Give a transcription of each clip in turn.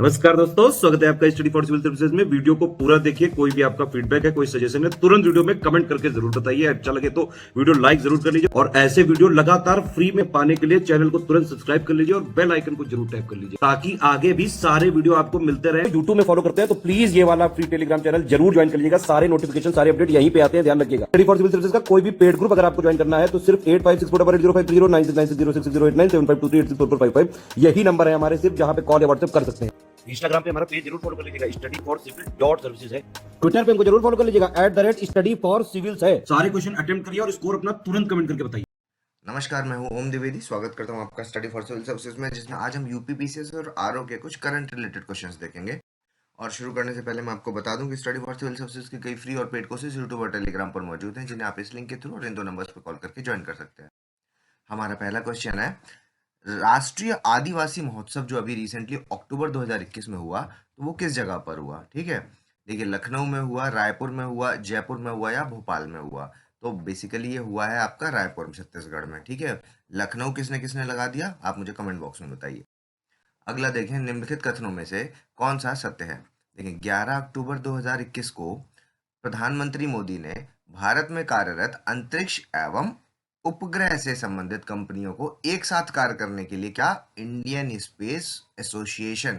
नमस्कार दोस्तों, स्वागत है आपका स्टडी फॉर सिविल सर्विसेज में। वीडियो को पूरा देखिए। कोई भी आपका फीडबैक है, कोई सजेशन है, तुरंत वीडियो में कमेंट करके जरूर बताइए। अच्छा लगे तो वीडियो लाइक जरूर कर लीजिए और ऐसे वीडियो लगातार फ्री में पाने के लिए चैनल को तुरंत सब्सक्राइब कर लीजिए और बेल आइकन को जरूर टैप कर लीजिए ताकि आगे भी सारे वीडियो आपको मिलते रहे। यूट्यूब में फॉलो करते हैं तो प्लीज ये वाला फ्री टेलीग्राम चैनल जरूर ज्वाइन कर लीजिएगा। सारे नोटिफिकेशन, सारे अपडेट यहीं पे आते हैं, ध्यान रखिएगा। स्टडी फॉर सिविल सर्विसेज का कोई भी पेड ग्रुप अगर आपको ज्वाइन करना है तो सिर्फ 856480560660897523864455 यही नंबर है हमारे, सिर्फ जहां पे कॉल या व्हाट्सएप कर सकते हैं। इंस्टाग्राम पे हमारा पेज जरूर फॉलो कर लीजिएगा, study for civil dot services है। ट्विटर पे हमको जरूर फॉलो कर लीजिएगा, @स्टडी फॉर सिविल्स है। सारे क्वेश्चन अटेम्प्ट करिए और स्कोर अपना तुरंत कमेंट करके बताइए। नमस्कार, मैं हूं ओम द्विवेदी। स्वागत करता हूं आपका स्टडी फॉर सिविल सर्विसेज में, जिसमें आज हम यूपी पीसीएस और आरओ के कुछ करंट रिलेटेड क्वेश्चंस देखेंगे। और शुरू करने से पहले मैं आपको बता दूं कि स्टडी फॉर सिविल सर्विसेज की कई फ्री और पेड कोर्सेज यूट्यूब और टेलीग्राम पर मौजूद हैं, जिन्हें आप इस लिंक के थ्रू और इन दो नंबर्स पर कॉल करके ज्वाइन कर सकते हैं। हमारा पहला क्वेश्चन है, राष्ट्रीय आदिवासी महोत्सव जो अभी रिसेंटली अक्टूबर 2021 में हुआ, तो वो किस जगह पर हुआ? ठीक है, देखिए, लखनऊ में हुआ, रायपुर में हुआ, जयपुर में हुआ या भोपाल में हुआ? तो बेसिकली ये हुआ है आपका रायपुर में, छत्तीसगढ़ में। ठीक है, लखनऊ किसने किसने लगा दिया, आप मुझे कमेंट बॉक्स में बताइए। अगला देखें, निम्नलिखित कथनों में से कौन सा सत्य है? देखिए, 11 अक्टूबर 2021 को प्रधानमंत्री मोदी ने भारत में कार्यरत अंतरिक्ष एवं उपग्रह से संबंधित कंपनियों को एक साथ कार्य करने के लिए क्या इंडियन स्पेस एसोसिएशन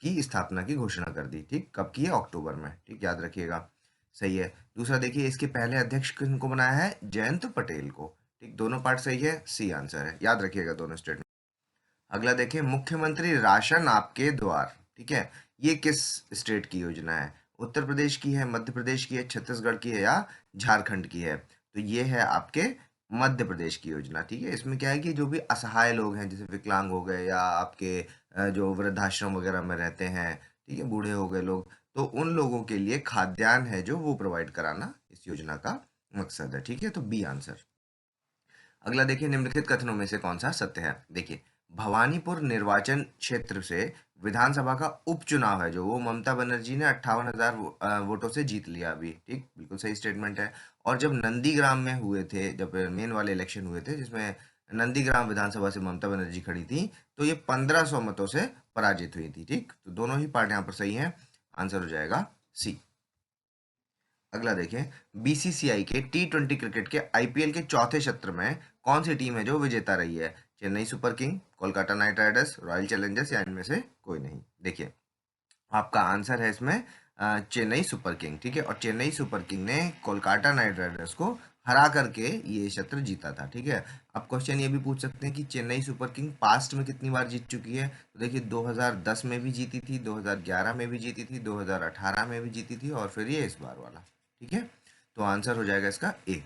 की स्थापना की घोषणा कर दी। ठीक, कब की है? अक्टूबर में। ठीक, याद रखिएगा। सही है। दूसरा देखिए, इसके पहले अध्यक्ष किनको बनाया है? जयंत पटेल को। ठीक, दोनों पार्ट सही है, सी आंसर है, याद रखिएगा दोनों स्टेटमेंट। अगला देखिए, मुख्यमंत्री राशन आपके द्वार, ठीक है, ये किस स्टेट की योजना है? उत्तर प्रदेश की है, मध्य प्रदेश की है, छत्तीसगढ़ की है या झारखंड की है? तो ये है आपके मध्य प्रदेश की योजना। ठीक है, इसमें क्या है कि जो भी असहाय लोग हैं, जैसे विकलांग हो गए या आपके जो वृद्धाश्रम वगैरह में रहते हैं, ठीक है, बूढ़े हो गए लोग, तो उन लोगों के लिए खाद्यान्न है जो वो प्रोवाइड कराना इस योजना का मकसद है। ठीक है, तो बी आंसर। अगला देखिए, निम्नलिखित कथनों में से कौन सा सत्य है? देखिए, भवानीपुर निर्वाचन क्षेत्र से विधानसभा का उपचुनाव है जो, वो ममता बनर्जी ने 58,000 वोटों से जीत लिया अभी। ठीक, बिल्कुल सही स्टेटमेंट है। और जब नंदीग्राम में हुए थे, जब मेन वाले इलेक्शन हुए थे, जिसमें नंदीग्राम विधानसभा से ममता बनर्जी खड़ी थी, तो ये 1500 मतों से पराजित हुई थी। ठीक, तो दोनों ही पार्ट यहाँ पर सही है, आंसर हो जाएगा सी। अगला देखें, बीसीसीआई के टी20 क्रिकेट के आईपीएल के चौथे सत्र में कौन सी टीम है जो विजेता रही है? Chennai super king, Kolkata night Riders, royal Challengers या इनमें से कोई नहीं? देखिए, आपका आंसर है इसमें चेन्नई सुपर किंग। ठीक है, और चेन्नई सुपर किंग ने कोलकाता नाइट राइडर्स को हरा करके ये सत्र जीता था। ठीक है, अब क्वेश्चन ये भी पूछ सकते हैं कि चेन्नई सुपर किंग पास्ट में कितनी बार जीत चुकी है? तो देखिए, 2010 में भी जीती थी, 2011 में भी जीती थी, 2018 में भी जीती थी और फिर ये इस बार वाला। ठीक है, तो आंसर हो जाएगा इसका ए।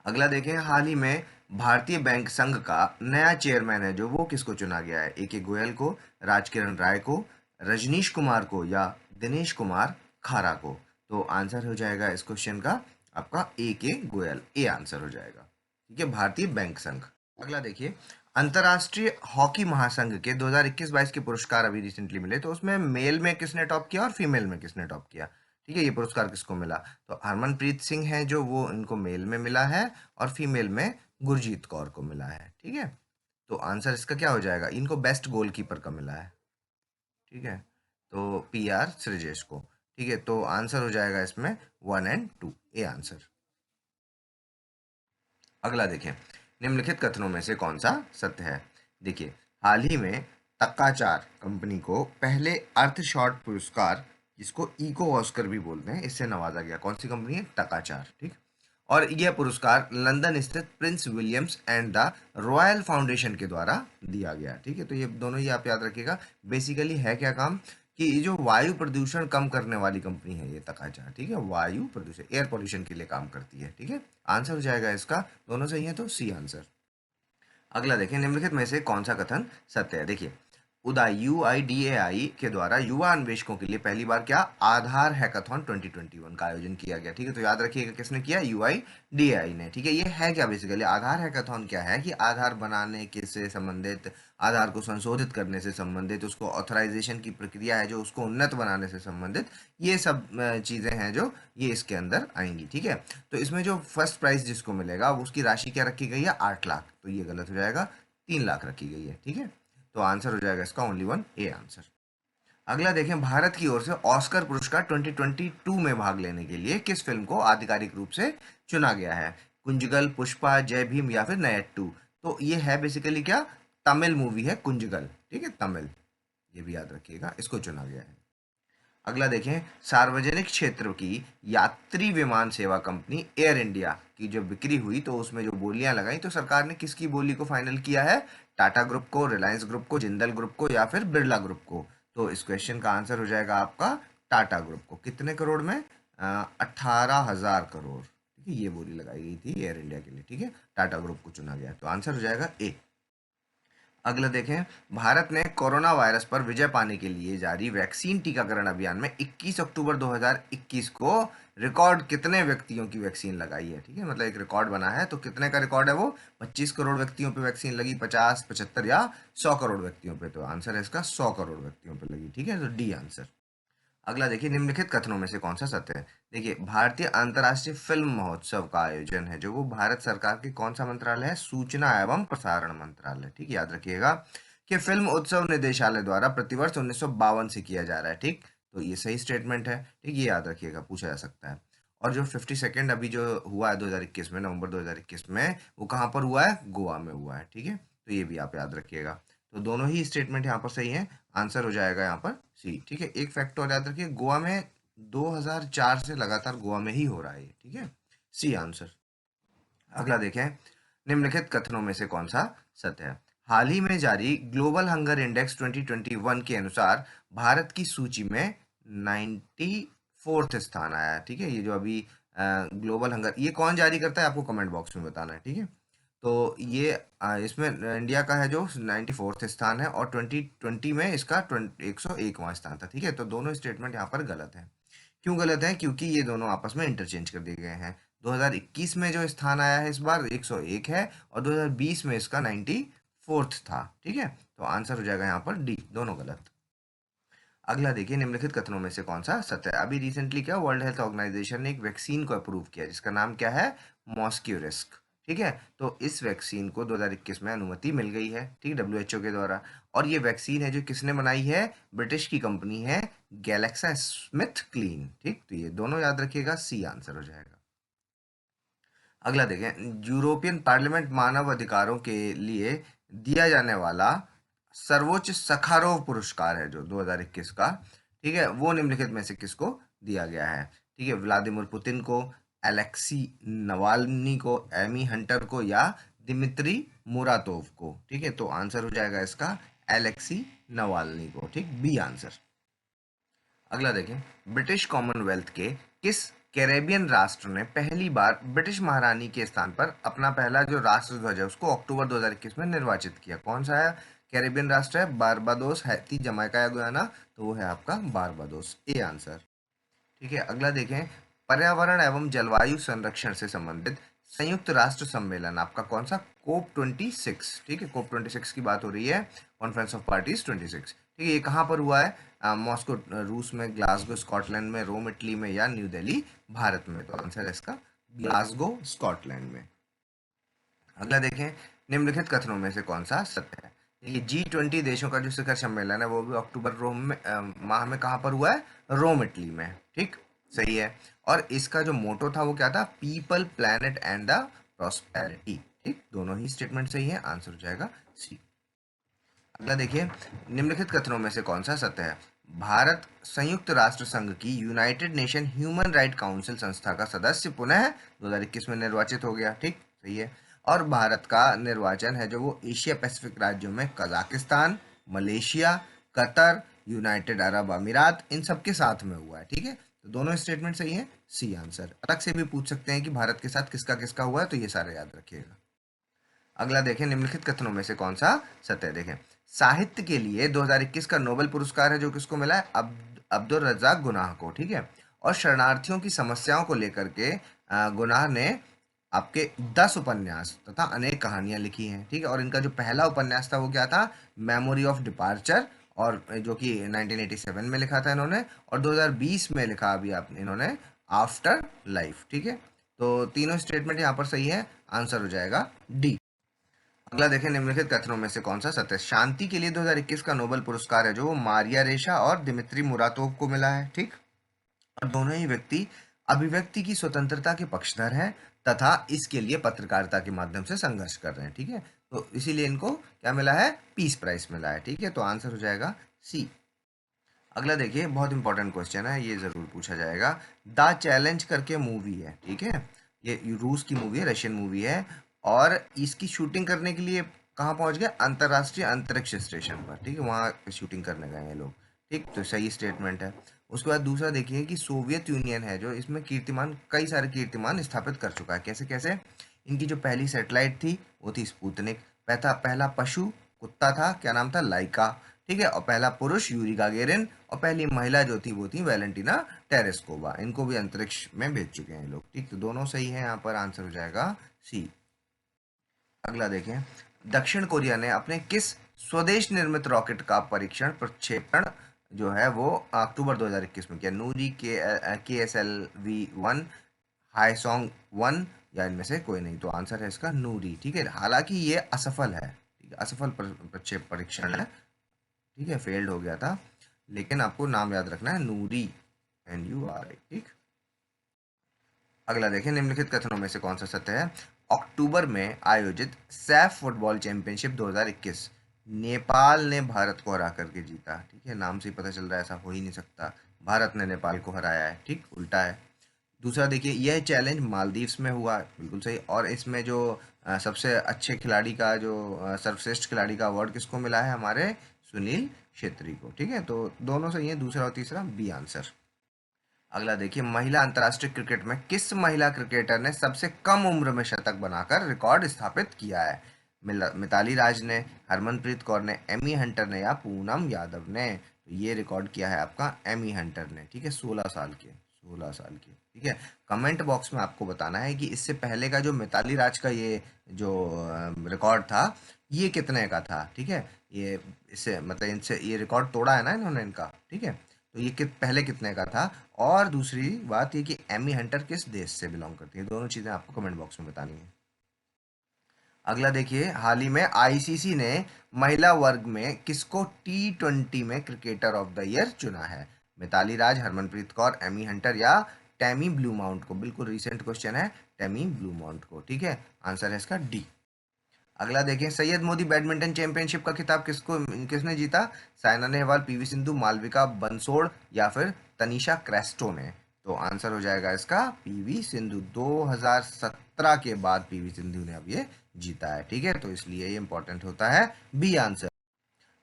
अगला देखें, हाल ही में भारतीय बैंक संघ का नया चेयरमैन है जो, वो किसको चुना गया है? ए के गोयल को, राजकिरण राय को, रजनीश कुमार को या दिनेश कुमार खारा को? तो आंसर हो जाएगा इस क्वेश्चन का आपका ए के गोयल, ए आंसर हो जाएगा। ठीक है, भारतीय बैंक संघ। अगला देखिए, अंतरराष्ट्रीय हॉकी महासंघ के 2021-22 के पुरस्कार अभी रिसेंटली मिले, तो उसमें मेल में किसने टॉप किया और फीमेल में किसने टॉप किया? ठीक है, ये पुरस्कार किसको मिला? तो हरमनप्रीत सिंह है जो, वो इनको मेल में मिला है और फीमेल में गुरजीत कौर को मिला है। ठीक है, तो आंसर इसका क्या हो जाएगा? इनको बेस्ट गोलकीपर का मिला है। ठीक है, तो पी आर श्रीजेश को। ठीक है, तो आंसर हो जाएगा इसमें 1 और 2, ए आंसर। अगला देखें, निम्नलिखित कथनों में से कौन सा सत्य है? देखिए, हाल ही में तक्काचार कंपनी को पहले अर्थ शॉट पुरस्कार, जिसको इको ऑस्कर भी बोलते हैं, इससे नवाजा गया। कौन सी कंपनी है? तक्काचार। ठीक, और यह पुरस्कार लंदन स्थित Prince Williams and the royal foundation के द्वारा दिया गया। ठीक है, तो ये दोनों ही आप याद रखिएगा। बेसिकली है क्या काम कि ये जो वायु प्रदूषण कम करने वाली कंपनी है ये तकाचा। ठीक है, वायु प्रदूषण, एयर पोल्यूशन के लिए काम करती है। ठीक है, आंसर हो जाएगा इसका, दोनों सही है, तो सी आंसर। अगला देखें, निम्नलिखित में से कौन सा कथन सत्य है? देखिए, उदाई UIDAI के द्वारा युवा अन्वेषकों के लिए पहली बार क्या आधार हैकाथॉन 2021 का आयोजन किया गया। ठीक है, तो याद रखिएगा किसने किया? UIDAI ने। ठीक है, ये है क्या बेसिकली? आधार हैकाथॉन क्या है कि आधार बनाने के से संबंधित, आधार को संशोधित करने से संबंधित, उसको ऑथराइजेशन की प्रक्रिया है जो, उसको उन्नत बनाने से संबंधित, ये सब चीज़ें हैं जो ये इसके अंदर आएंगी। ठीक है, तो इसमें जो फर्स्ट प्राइज जिसको मिलेगा उसकी राशि क्या रखी गई है? 8 लाख। तो ये गलत हो जाएगा, 3 लाख रखी गई है। ठीक है, तो आंसर हो जाएगा इसका ओनली 1, ए आंसर। अगला देखें, भारत की ओर से ऑस्कर पुरस्कार 2022 में भाग लेने के लिए किस फिल्म को आधिकारिक रूप से चुना गया है? कुंजगल, पुष्पा, जय भीम या फिर नयट्टू? तो ये है बेसिकली क्या, तमिल मूवी है कुंजगल, ठीक है, तमिल, ये भी याद रखिएगा, इसको चुना गया है। अगला देखें, सार्वजनिक क्षेत्र की यात्री विमान सेवा कंपनी एयर इंडिया की जब बिक्री हुई तो उसमें जो बोलियां लगाई, तो सरकार ने किसकी बोली को फाइनल किया है? टाटा ग्रुप को, रिलायंस ग्रुप को, जिंदल ग्रुप को या फिर बिरला ग्रुप को? तो इस क्वेश्चन का आंसर हो जाएगा आपका टाटा ग्रुप को। कितने करोड़ में? 18,000 करोड़, ठीक है, ये बोली लगाई गई थी एयर इंडिया के लिए, ठीक है, टाटा ग्रुप को चुना गया, तो आंसर हो जाएगा ए। अगला देखें, भारत ने कोरोना वायरस पर विजय पाने के लिए जारी वैक्सीन टीकाकरण अभियान में 21 अक्टूबर 2021 को रिकॉर्ड कितने व्यक्तियों की वैक्सीन लगाई है? ठीक है, मतलब एक रिकॉर्ड बना है, तो कितने का रिकॉर्ड है वो? 25 करोड़ व्यक्तियों पे वैक्सीन लगी, 50, 75 या 100 करोड़ व्यक्तियों पे? तो आंसर है इसका 100 करोड़ व्यक्तियों पे लगी, ठीक है, तो डी आंसर। अगला देखिए, निम्नलिखित कथनों में से कौन सा सत्य है? देखिए, भारतीय अंतर्राष्ट्रीय फिल्म महोत्सव का आयोजन है जो वो भारत सरकार के कौन सा मंत्रालय है? सूचना एवं प्रसारण मंत्रालय, ठीक, याद रखिएगा कि फिल्म उत्सव निदेशालय द्वारा प्रतिवर्ष 1952 से किया जा रहा है, ठीक, तो ये सही स्टेटमेंट है, ठीक, ये याद रखिएगा, पूछा जा सकता है। और जो 52nd अभी जो हुआ है 2021 में, नवंबर 2021 में, वो कहाँ पर हुआ है? गोवा में हुआ है, ठीक है, तो ये भी आप याद रखिएगा। तो दोनों ही स्टेटमेंट यहाँ पर सही है, आंसर हो जाएगा यहाँ पर सी, ठीक है। एक फैक्ट और याद रखिए, गोवा में 2004 से लगातार गोवा में ही हो रहा है ये, ठीक है, सी आंसर। अगला देखें, निम्नलिखित कथनों में से कौन सा सत्य है? हाल ही में जारी ग्लोबल हंगर इंडेक्स 2021 के अनुसार भारत की सूची में 94th स्थान आया है, ठीक है, ये जो अभी ग्लोबल हंगर, ये कौन जारी करता है आपको कमेंट बॉक्स में बताना है, ठीक है। तो ये इसमें इंडिया का है जो 94th स्थान है, और 2020 में इसका 101वां स्थान था, ठीक है, तो दोनों स्टेटमेंट यहाँ पर गलत है। क्यों गलत है? क्योंकि ये दोनों आपस में इंटरचेंज कर दिए गए हैं। 2021 में जो स्थान आया है इस बार 101 है, और 2020 में इसका 94th था, ठीक है, तो आंसर हो जाएगा यहाँ पर डी, दोनों गलत। अगला देखिए, निम्नलिखित कथनों में से कौन सा सत्य है? अभी रिसेंटली क्या, वर्ल्ड हेल्थ ऑर्गेनाइजेशन ने एक वैक्सीन को अप्रूव किया जिसका नाम क्या है? मॉस्क्यूरिस्क, ठीक है, तो इस वैक्सीन को 2021 में अनुमति मिल गई है, ठीक, डब्ल्यूएचओ के द्वारा। और ये वैक्सीन है जो किसने बनाई है? ब्रिटिश की कंपनी है गैलेक्सा स्मिथ क्लीन, ठीक, तो ये दोनों याद रखिएगा, सी आंसर हो जाएगा। अगला देखें, यूरोपियन पार्लियामेंट मानव अधिकारों के लिए दिया जाने वाला सर्वोच्च सखारोव पुरस्कार है जो 2021 का, ठीक है, वो निम्नलिखित में से किसको दिया गया है? ठीक है, व्लादिमीर पुतिन को, एलेक्सी नवाल्नी को, एमी हंटर को या दिमित्री मुरातोव को? ठीक है, तो आंसर हो जाएगा इसका एलेक्सी नवाल्नी को, ठीक, बी आंसर। अगला देखें, ब्रिटिश कॉमनवेल्थ के किस कैरेबियन राष्ट्र ने पहली बार ब्रिटिश महारानी के स्थान पर अपना पहला जो राष्ट्रध्वज है उसको अक्टूबर 2021 में निर्वाचित किया? कौन सा है कैरेबियन राष्ट्र? है बारबाडोस, हैती, जमैका या गुयाना? तो वो है आपका बारबाडोस, ए आंसर। ठीक है, अगला देखें, पर्यावरण एवं जलवायु संरक्षण से संबंधित संयुक्त राष्ट्र सम्मेलन आपका कौन सा? कोप 26, ठीक है, कोप 26 की बात हो रही है, कॉन्फ्रेंस ऑफ पार्टीज 26, ठीक है, ये कहाँ पर हुआ है? मॉस्को रूस में, ग्लासगो स्कॉटलैंड में, रोम इटली में या न्यू दिल्ली भारत में? तो आंसर है इसका ग्लासगो स्कॉटलैंड में। अगला देखें, निम्नलिखित कथनों में से कौन सा सत्य है? देखिए, G20 देशों का जो शिखर सम्मेलन है वो भी अक्टूबर रोम में माह में कहाँ पर हुआ है? रोम इटली में, ठीक, सही है। और इसका जो मोटो था वो क्या था? People, planet and the prosperity, ठीक, दोनों ही स्टेटमेंट सही है, आंसर हो जाएगा सी। अगला देखिए, निम्नलिखित कथनों में से कौन सा सत्य है? भारत संयुक्त राष्ट्र संघ की United nation human right council संस्था का सदस्य पुनः 2021 में निर्वाचित हो गया, ठीक, सही है। और भारत का निर्वाचन है जो वो एशिया पैसिफिक राज्यों में Kazakhstan, Malaysia, Qatar, United Arab अमीरात, इन सब के साथ में हुआ है, ठीक है, तो दोनों स्टेटमेंट सही है, सी आंसर। अलग से भी पूछ सकते हैं कि भारत के साथ किसका किसका हुआ है, तो ये सारे याद रखिएगा। अगला देखें, निम्नलिखित कथनों में से कौन सा सत्य है? देखें, साहित्य के लिए 2021 का नोबेल पुरस्कार है जो किसको मिला है? अब्दुल रज्जाक गुनाह को, ठीक है। और शरणार्थियों की समस्याओं को लेकर के गुनाह ने आपके 10 उपन्यास तथा अनेक कहानियां लिखी हैं, ठीक है, और इनका जो पहला उपन्यास था वो क्या था? मेमोरी ऑफ डिपार्चर, और जो कि 1987 में लिखा था इन्होंने, और 2020 में लिखा अभी आप इन्होंने आफ्टर लाइफ, ठीक है, तो तीनों स्टेटमेंट यहाँ पर सही है, आंसर हो जाएगा डी। अगला देखें, निम्नलिखित कथनों में से कौन सा सत्य है? शांति के लिए 2021 का नोबेल पुरस्कार है जो वो मारिया रेशा और दिमित्री मुरातोव को मिला है। ठीक, और दोनों ही व्यक्ति अभिव्यक्ति की स्वतंत्रता के पक्षधर हैं तथा इसके लिए पत्रकारिता के माध्यम से संघर्ष कर रहे हैं। ठीक है, तो इसीलिए इनको क्या मिला है? पीस प्राइज मिला है। ठीक है, तो आंसर हो जाएगा सी। अगला देखिए, बहुत इंपॉर्टेंट क्वेश्चन है, ये जरूर पूछा जाएगा। द चैलेंज करके मूवी है, ठीक है, ये रूस की मूवी है, रशियन मूवी है, और इसकी शूटिंग करने के लिए कहाँ पहुंच गए? अंतर्राष्ट्रीय अंतरिक्ष स्टेशन पर। ठीक है, वहाँ शूटिंग करने गए हैं लोग। ठीक, तो सही स्टेटमेंट है। उसके बाद दूसरा देखिए कि सोवियत यूनियन है जो इसमें कीर्तिमान, कई सारे कीर्तिमान स्थापित कर चुका है। कैसे कैसे? इनकी जो पहली सैटेलाइट थी वो थी स्पुतनिक। पहला पशु कुत्ता था, क्या नाम था? लाइका। ठीक है, और पहला पुरुष यूरी गागेरिन, और पहली महिला जो थी वो थी वैलेंटिना टेरेस्कोवा। इनको भी अंतरिक्ष में भेज चुके हैं लोग। ठीक, तो दोनों सही है, यहाँ पर आंसर हो जाएगा सी। अगला देखें, दक्षिण कोरिया ने अपने किस स्वदेश निर्मित रॉकेट का परीक्षण प्रक्षेपण जो है वो अक्टूबर 2021 में किया? नूरी KSLV-1, हाईसोंग 1, या इनमें से कोई नहीं? तो आंसर है इसका नूरी। ठीक है, हालांकि ये असफल है। ठीक है, असफल प्रक्षेप परीक्षण है। ठीक है, फेल्ड हो गया था, लेकिन आपको नाम याद रखना है, नूरी, NURI। ठीक, अगला देखें, निम्नलिखित कथनों में से कौन सा सत्य है? अक्टूबर में आयोजित सैफ फुटबॉल चैंपियनशिप 2021 नेपाल ने भारत को हरा करके जीता। ठीक है, नाम से ही पता चल रहा है ऐसा हो ही नहीं सकता, भारत ने नेपाल को हराया है। ठीक, उल्टा है। दूसरा देखिए, यह चैलेंज मालदीव्स में हुआ, बिल्कुल सही। और इसमें जो सबसे अच्छे खिलाड़ी का जो सर्वश्रेष्ठ खिलाड़ी का अवार्ड किसको मिला है? हमारे सुनील छेत्री को। ठीक है, तो दोनों सही है, दूसरा और तीसरा बी आंसर। अगला देखिए, महिला अंतर्राष्ट्रीय क्रिकेट में किस महिला क्रिकेटर ने सबसे कम उम्र में शतक बनाकर रिकॉर्ड स्थापित किया है? मिताली राज ने, हरमनप्रीत कौर ने, एमी हंटर ने, या पूनम यादव ने? तो ये रिकॉर्ड किया है आपका एमी हंटर ने। ठीक है, 16 साल के। ठीक है, कमेंट बॉक्स में आपको बताना है कि इससे पहले का जो मिताली राज का ये जो रिकॉर्ड था, ये कितने का था? ठीक है, ये इससे मतलब इनसे ये रिकॉर्ड तोड़ा है ना इन्होंने इनका। ठीक है, तो ये पहले कितने का था? और दूसरी बात ये कि एमी हंटर किस देश से बिलोंग करती है? दोनों चीजें आपको कमेंट बॉक्स में बतानी है। अगला देखिए, हाल ही में आईसीसी ने महिला वर्ग में किसको T20 में क्रिकेटर ऑफ द ईयर चुना है? मिताली राज, हरमनप्रीत कौर, एमी हंटर, या टैमी ब्लू माउंट को? बिल्कुल रिसेंट क्वेश्चन है, टैमी ब्लू माउंट को। ठीक है, आंसर है इसका डी। अगला देखें, सैयद मोदी बैडमिंटन चैंपियनशिप का खिताब किसने जीता? साइना नेहवाल, पीवी सिंधु, मालविका बंसोड़, या फिर तनीषा क्रेस्टो ने? तो आंसर हो जाएगा इसका पीवी सिंधु। 2017 के बाद पीवी सिंधु ने अब ये जीता है। ठीक है, तो इसलिए ये इंपॉर्टेंट होता है, बी आंसर।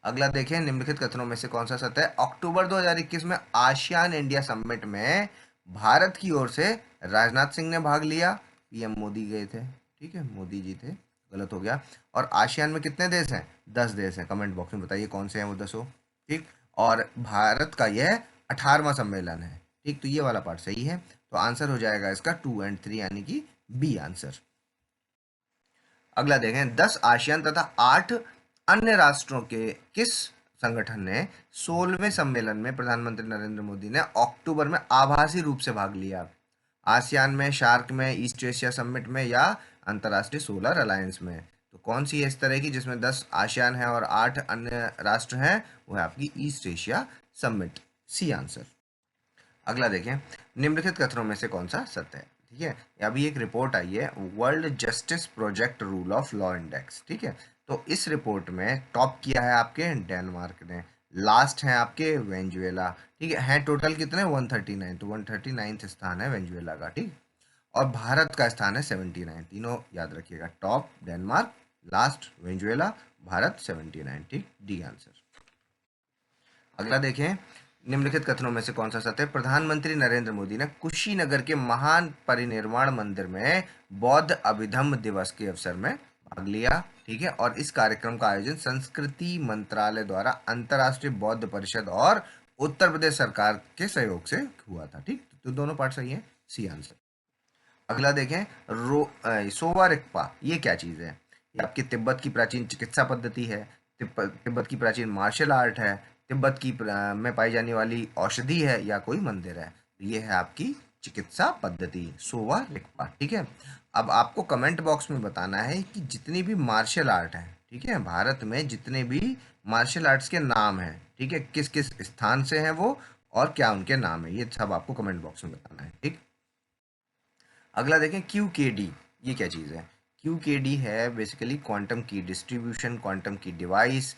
अगला देखें, निम्नलिखित कथनों में से कौन सा सत्य है? अक्टूबर 2021 में आसियान इंडिया समिट में भारत की ओर से राजनाथ सिंह ने भाग लिया, पीएम मोदी गए थे। ठीक है, मोदी जी थे, गलत हो गया। और आसियान में कितने देश हैं? 10 देश हैं। कमेंट बॉक्स में बताइए कौन से हैं वो 10। ठीक, और भारत का यह 18वां सम्मेलन है। ठीक, तो ये वाला पार्ट सही है, तो आंसर हो जाएगा इसका 2 और 3, यानी कि बी आंसर। अगला देखें, 10 आसियान तथा 8 अन्य राष्ट्रों के किस संगठन ने 16वें सम्मेलन में प्रधानमंत्री नरेंद्र मोदी ने अक्टूबर में आभासी रूप से भाग लिया? आसियान में, शार्क में, ईस्ट एशिया समिट में, या अंतर्राष्ट्रीय सोलर अलायंस में? तो कौन सी है इस तरह की जिसमें 10 आसियान है और 8 अन्य राष्ट्र हैं? वो है आपकी East Asia summit, C answer. अगला देखें, निम्नलिखित कथनों में से कौन सा सत्य है? ठीक है, अभी एक रिपोर्ट आई है, world justice project rule of law index. ठीक है, तो इस रिपोर्ट में टॉप किया है आपके डेनमार्क ने, लास्ट है आपके वेंजुएला। ठीक है टोटल कितने? 139, तो 139 स्थान है वेंजुएला का। ठीक, और भारत का स्थान है 79। तीनों याद रखिएगा, top Denmark, last Venezuela, Bharat 79। ठीक, डी आंसर। अगला देखें, निम्नलिखित कथनों में से कौन सा सत्य है? प्रधानमंत्री नरेंद्र मोदी ने कुशीनगर के महान परिनिर्वाण मंदिर में बौद्ध अभिधम्म दिवस के अवसर में भाग लिया। ठीक है, और इस कार्यक्रम का आयोजन संस्कृति मंत्रालय द्वारा अंतर्राष्ट्रीय बौद्ध परिषद और उत्तर प्रदेश सरकार के सहयोग से हुआ था। ठीक, तो दोनों पार्ट सही है, सी आंसर। अगला देखें, सोवा रिक्पा ये क्या चीज है? ये आपकी तिब्बत की प्राचीन चिकित्सा पद्धति है, तिब्बत की प्राचीन मार्शल आर्ट है, तिब्बत की में पाई जाने वाली औषधि है, या कोई मंदिर है? ये है आपकी चिकित्सा पद्धति, सोवा रिक्पा। ठीक है, अब आपको कमेंट बॉक्स में बताना है कि जितनी भी मार्शल आर्ट हैं, ठीक है, भारत में जितने भी मार्शल आर्ट्स के नाम हैं, ठीक है, किस किस स्थान से हैं वो और क्या उनके नाम है, ये सब आपको कमेंट बॉक्स में बताना है। ठीक, अगला देखें क्यू के डी, ये क्या चीज़ है? क्यू के डी है बेसिकली क्वांटम की डिस्ट्रीब्यूशन, क्वांटम की डिवाइस,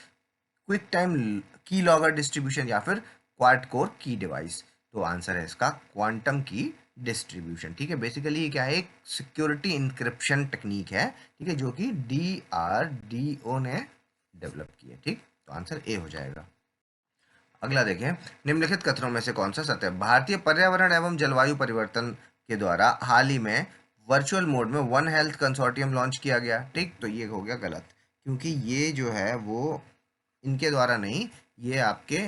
क्विक टाइम की लॉगर डिस्ट्रीब्यूशन या फिर क्वाड कोर की डिवाइस। तो आंसर है इसका क्वांटम की डिस्ट्रीब्यूशन। ठीक है, बेसिकली ये क्या है, एक सिक्योरिटी इंक्रिप्शन टेक्निक है, ठीक है, जो कि DRDO ने डेवलप की है। ठीक, तो आंसर ए हो जाएगा। अगला देखें, निम्नलिखित कथनों में से कौन सा सत्य है? भारतीय पर्यावरण एवं जलवायु परिवर्तन के द्वारा हाल ही में वर्चुअल मोड में वन हेल्थ कंसोर्टियम लॉन्च किया गया। ठीक, तो ये हो गया गलत, क्योंकि ये जो है वो इनके द्वारा नहीं, ये आपके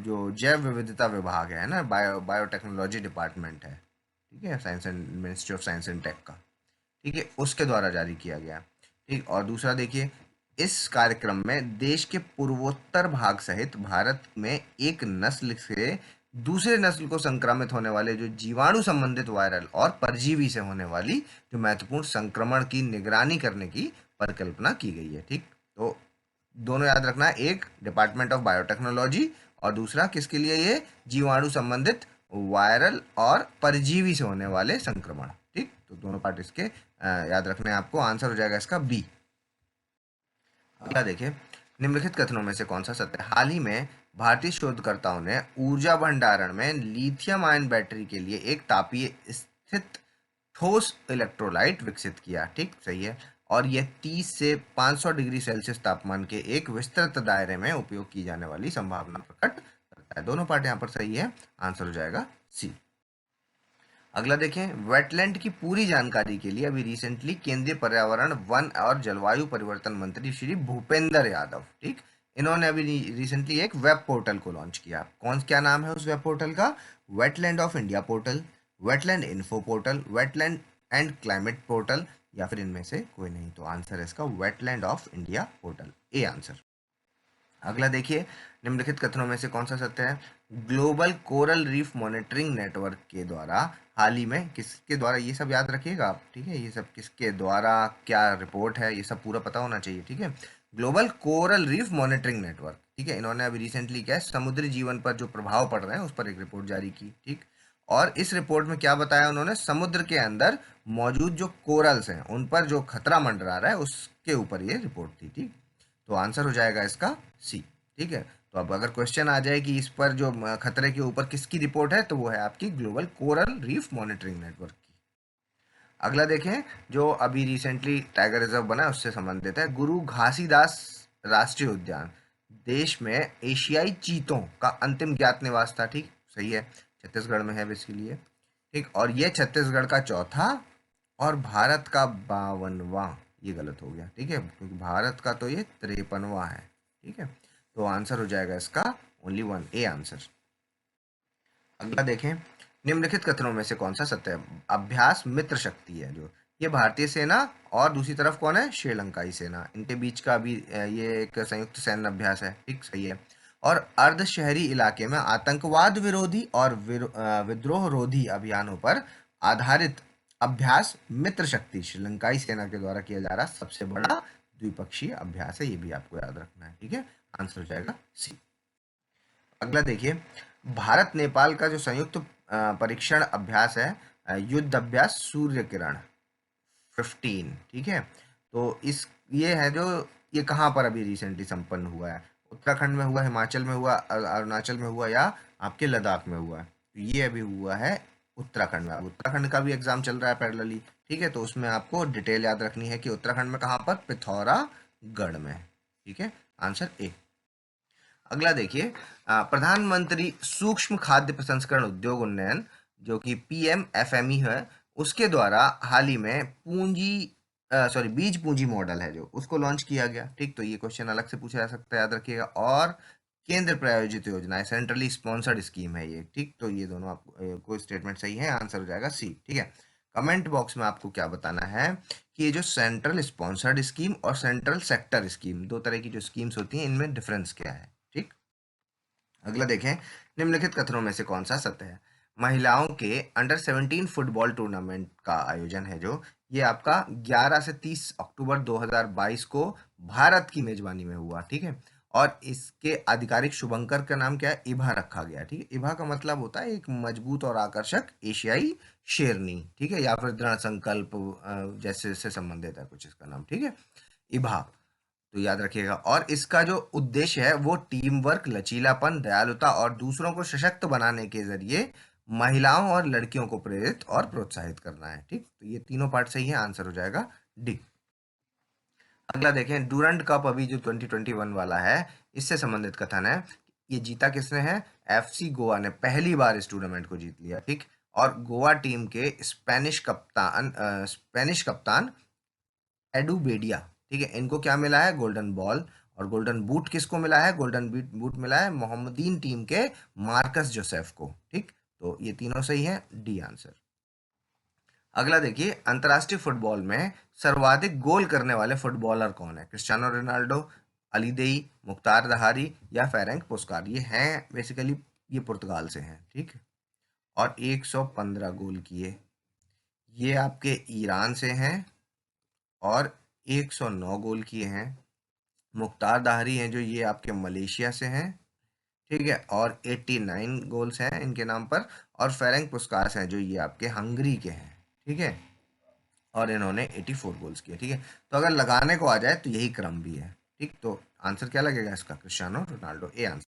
जो जैव विविधता विभाग है ना, बायोटेक्नोलॉजी डिपार्टमेंट है, ठीक है, science and ministry of science and tech का, ठीक है, उसके द्वारा जारी किया गया। ठीक, और दूसरा देखिए, इस कार्यक्रम में देश के पूर्वोत्तर भाग सहित भारत में एक नस्ल से दूसरे नस्ल को संक्रमित होने वाले जो जीवाणु संबंधित वायरल और परजीवी से होने वाली जो महत्वपूर्ण संक्रमण की निगरानी करने की परिकल्पना की गई है। ठीक, तो दोनों याद रखना है, एक डिपार्टमेंट ऑफ बायोटेक्नोलॉजी और दूसरा किसके लिए, ये जीवाणु संबंधित वायरल और परजीवी से होने वाले संक्रमण। ठीक, तो दोनों पार्ट इसके याद रखने हैं आपको। आंसर हो जाएगा इसका बी। अगला देखिए, निम्नलिखित कथनों में से कौन सा सत्य है? हाल ही में भारतीय शोधकर्ताओं ने ऊर्जा भंडारण में लिथियम आयन बैटरी के लिए एक तापीय स्थित ठोस इलेक्ट्रोलाइट विकसित किया। ठीक, सही है, और यह 30 से 500 डिग्री सेल्सियस तापमान के एक विस्तृत दायरे में उपयोग की जाने वाली संभावना प्रकट करता है। दोनों पार्ट यहाँ पर सही है, आंसर हो जाएगा सी। अगला देखें, वेटलैंड की पूरी जानकारी के लिए अभी रिसेंटली केंद्रीय पर्यावरण, वन और जलवायु परिवर्तन मंत्री श्री भूपेंद्र यादव, ठीक, इन्होंने अभी रिसेंटली एक वेब पोर्टल को लॉन्च किया। क्या नाम है उस वेब पोर्टल का? Wetland of India portal, wetland info portal, wetland and climate portal, या फिर इनमें से कोई नहीं। तो आंसर है इसका wetland of India portal, A answer. अगला देखिए, निम्नलिखित कथनों में से कौन सा सत्य है? Global coral reef monitoring network के द्वारा हाल ही में, किसके द्वारा, ये सब याद रखिएगा आप, ठीक है, ये सब किसके द्वारा, क्या रिपोर्ट है, ये सब पूरा पता होना चाहिए। ठीक है, global coral reef monitoring network, ठीक है, इन्होंने अभी रिसेंटली क्या है, समुद्री जीवन पर जो प्रभाव पड़ रहे हैं उस पर एक रिपोर्ट जारी की। ठीक, और इस रिपोर्ट में क्या बताया उन्होंने? समुद्र के अंदर मौजूद जो कोरल्स हैं उन पर जो खतरा मंडरा रहा है उसके ऊपर ये रिपोर्ट थी। ठीक, तो आंसर हो जाएगा इसका सी। ठीक है, तो अब अगर क्वेश्चन आ जाए कि इस पर जो खतरे के ऊपर किसकी रिपोर्ट है, तो वो है आपकी global coral reef monitoring network की। अगला देखें, जो अभी रिसेंटली टाइगर रिजर्व बना है उससे संबंधित है। गुरु घासीदास राष्ट्रीय उद्यान देश में एशियाई चीतों का अंतिम ज्ञात निवास था। ठीक, सही है, छत्तीसगढ़ में है बेसिकली ये। ठीक, और ये छत्तीसगढ़ का चौथा और भारत का 52वां, ये गलत हो गया, ठीक है, क्योंकि भारत का तो ये 53वां है। ठीक है, तो आंसर हो जाएगा इसका ओनली वन, ए आंसर। अगला देखें, निम्नलिखित कथनों में से कौन सा सत्य है? अभ्यास मित्र शक्ति है जो, ये भारतीय सेना और दूसरी तरफ कौन है? श्रीलंकाई सेना, इनके बीच का भी ये एक संयुक्त सैन्य अभ्यास है। ठीक, सही है, और अर्ध शहरी इलाके में आतंकवाद विरोधी और विद्रोह रोधी अभियानों पर आधारित अभ्यास मित्र शक्ति श्रीलंकाई सेना के द्वारा किया जा रहा सबसे बड़ा द्विपक्षीय अभ्यास है, ये भी आपको याद रखना है। ठीक है, आंसर हो जाएगा सी। अगला देखिए, भारत नेपाल का जो संयुक्त परीक्षण अभ्यास है, युद्ध अभ्यास सूर्य किरण 15, ठीक है, तो इस ये है जो, ये कहाँ पर अभी रिसेंटली संपन्न हुआ है? उत्तराखंड में हुआ, हिमाचल में हुआ, अरुणाचल में हुआ, या आपके लद्दाख में हुआ है? तो ये अभी हुआ है उत्तराखंड में। उत्तराखंड का भी एग्जाम चल रहा है पैरेलली, ठीक है, तो उसमें आपको डिटेल याद रखनी है कि उत्तराखंड में कहाँ पर? पिथौरागढ़ में। ठीक है, आंसर ए। अगला देखिए, प्रधानमंत्री सूक्ष्म खाद्य प्रसंस्करण उद्योग उन्नयन जो कि PMFME है, उसके द्वारा हाल ही में बीज पूंजी मॉडल है जो, उसको लॉन्च किया गया। ठीक, तो ये क्वेश्चन अलग से पूछा जा सकता है, याद रखिएगा। और केंद्र प्रायोजित योजना है, सेंट्रली स्पॉन्सर्ड स्कीम है ये। ठीक, तो ये दोनों आपको कोई स्टेटमेंट सही है, आंसर हो जाएगा सी। ठीक है, कमेंट बॉक्स में आपको क्या बताना है कि ये जो सेंट्रल स्पॉन्सर्ड स्कीम और सेंट्रल सेक्टर स्कीम, दो तरह की जो स्कीम्स होती हैं, इनमें डिफरेंस क्या है। ठीक, अगला देखें, निम्नलिखित कथनों में से कौन सा सत्य है? महिलाओं के अंडर 17 फुटबॉल टूर्नामेंट का आयोजन है जो, ये आपका 11 से 30 अक्टूबर 2022 को भारत की मेजबानी में हुआ, ठीक है। और इसके आधिकारिक शुभंकर का नाम क्या है, इभा रखा गया, ठीक है। इभा का मतलब होता है एक मजबूत और आकर्षक एशियाई शेरनी, ठीक है, या फिर दृढ़ संकल्प जैसे से संबंधित है कुछ इसका नाम, ठीक है, इभा। तो याद रखिएगा। और इसका जो उद्देश्य है वो टीम वर्क, लचीलापन, दयालुता और दूसरों को सशक्त बनाने के जरिए महिलाओं और लड़कियों को प्रेरित और प्रोत्साहित करना है, ठीक। तो ये तीनों पार्ट सही है, आंसर हो जाएगा डी। अगला देखें, डूरंड कप अभी जो 2021 वाला है, इससे संबंधित कथन है। ये जीता किसने है, एफसी गोवा ने पहली बार इस टूर्नामेंट को जीत लिया, ठीक। और गोवा टीम के स्पेनिश कप्तान एडू बेडिया, ठीक है, इनको क्या मिला है, गोल्डन बॉल। और गोल्डन बूट किसको मिला है, गोल्डन बूट मिला है मोहम्मदीन टीम के मार्कस जोसेफ को, ठीक। तो ये तीनों सही है, डी आंसर। अगला देखिए, अंतर्राष्ट्रीय फुटबॉल में सर्वाधिक गोल करने वाले फुटबॉलर कौन है, क्रिस्टियानो रोनाल्डो, अली देई, मुख्तार दहारी या फेरेंक पुस्कार। ये हैं बेसिकली, ये पुर्तगाल से हैं, ठीक है। और 115 गोल किए। ये आपके ईरान से हैं और 109 गोल किए हैं। मुख्तार दाहरी हैं जो ये आपके मलेशिया से हैं, ठीक है, और 89 गोल्स हैं इनके नाम पर। और फेरेंक पुस्कास हैं जो ये आपके हंगरी के हैं, ठीक है, और इन्होंने 84 गोल्स किए, ठीक है। तो अगर लगाने को आ जाए तो यही क्रम भी है, ठीक। तो आंसर क्या लगेगा इसका, क्रिस्टियानो रोनाल्डो, ए आंसर।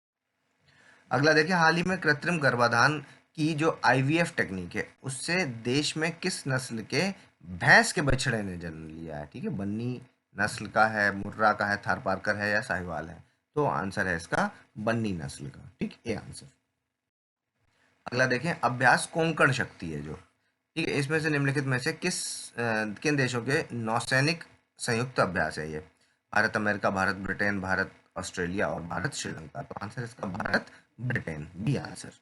अगला देखिए, हाल ही में कृत्रिम गर्भाधान की जो आईवीएफ टेक्निक है उससे देश में किस नस्ल के भैंस के बछड़े ने जन्म लिया है, ठीक है। बन्नी नस्ल का है, मुर्रा का है, थारपारकर है या साहिवाल है। तो आंसर है इसका बन्नी नस्ल का, ठीक, ए आंसर। अगला देखें, अभ्यास कोंकण शक्ति है जो, ठीक है, इसमें से निम्नलिखित में से किन देशों के नौसैनिक संयुक्त अभ्यास है ये, Bharat America, Bharat Britain, Bharat Australia और भारत श्रीलंका। तो आंसर इसका भारत ब्रिटेन, बी आंसर।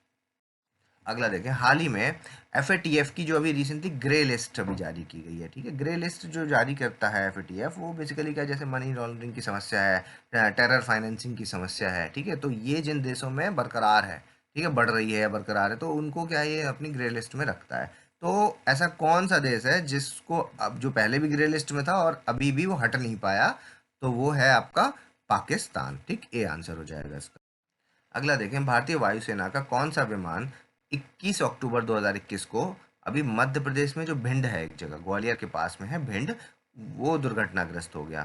अगला देखें, हाल ही में एफएटीएफ की जो अभी रिसेंटली ग्रे लिस्ट अभी जारी की गई है, ठीक है। ग्रे लिस्ट जो जारी करता है एफएटीएफ, वो बेसिकली क्या, जैसे मनी लॉन्ड्रिंग की समस्या है, टेरर फाइनेंसिंग की समस्या है, ठीक है। तो ये जिन देशों में बरकरार है, ठीक है, बढ़ रही है या बरकरार है, तो उनको क्या ये अपनी ग्रे लिस्ट में रखता है। तो ऐसा कौन सा देश है जिसको अब, जो पहले भी ग्रे लिस्ट में था और अभी भी वो हट नहीं पाया, तो वो है आपका पाकिस्तान, ठीक, ए आंसर हो जाएगा इसका। अगला देखें, भारतीय वायुसेना का कौन सा विमान 21 अक्टूबर 2021 को अभी मध्य प्रदेश में जो भिंड है, एक जगह ग्वालियर के पास में है भिंड, वो दुर्घटनाग्रस्त हो गया,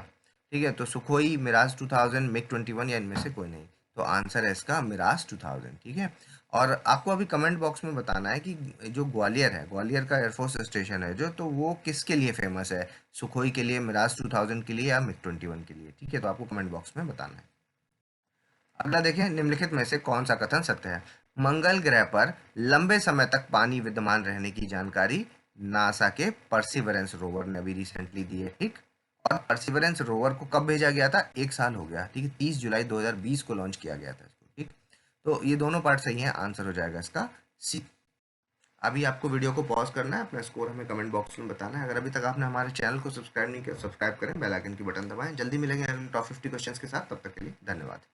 ठीक है। तो सुखोई, मिराज 2000, मिग 21 या इनमें से कोई नहीं। तो आंसर है इसका मिराज 2000, ठीक है। और आपको अभी कमेंट बॉक्स में बताना है कि जो ग्वालियर है, ग्वालियर का एयरफोर्स स्टेशन है जो, तो वो किसके लिए फेमस है, सुखोई के लिए, मिराज 2000 के लिए या मिग 21 के लिए, ठीक है। तो आपको कमेंट बॉक्स में बताना है। अगला देखें, निम्नलिखित में से कौन सा कथन सत्य है, मंगल ग्रह पर लंबे समय तक पानी विद्यमान रहने की जानकारी नासा के परसिवरेंस रोवर ने अभी रिसेंटली दी है, ठीक। और परसिवरेंस रोवर को कब भेजा गया था, 1 साल हो गया, ठीक है, 30 जुलाई 2020 को लॉन्च किया गया था इसको, ठीक। तो ये दोनों पार्ट सही है, आंसर हो जाएगा इसका सी। अभी आपको वीडियो को पॉज करना है, अपना स्कोर हमें कमेंट बॉक्स में बताना है। अगर अभी तक आपने हमारे चैनल को सब्सक्राइब नहीं किया, सब्सक्राइब करें, बेल आइकन की बटन दबाएं। जल्दी मिलेंगे टॉप 50 क्वेश्चंस के साथ, तब तक के लिए धन्यवाद।